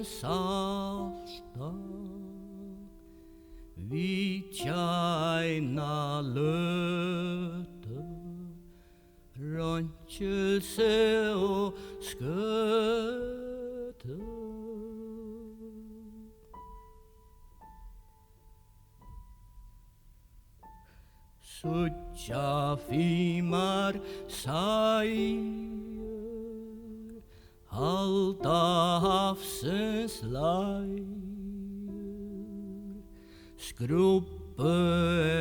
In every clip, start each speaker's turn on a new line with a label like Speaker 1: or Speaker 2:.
Speaker 1: salta vi tjeina løte, røntjelse og skøte. Suttja fimar seier, halda havsens leir, skrubbe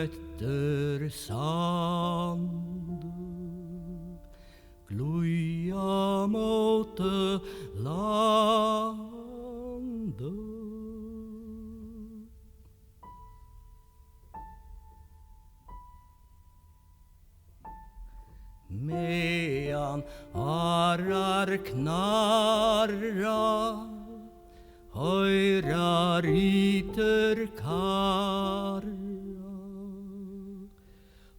Speaker 1: etter sand, gluja mot landet. Medan arar knarra, høyra ryter karra,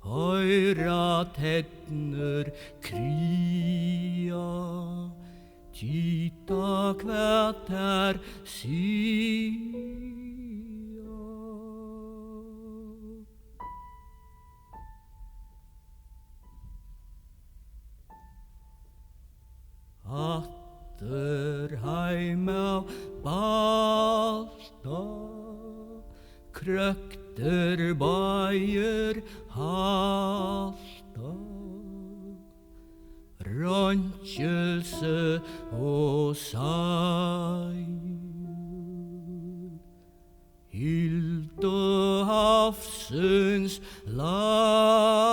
Speaker 1: høyra tettner krya, tita kvært er sia. Atter heim av balta, krøkter baier halta, røntjelse og seier, hylte havsens land.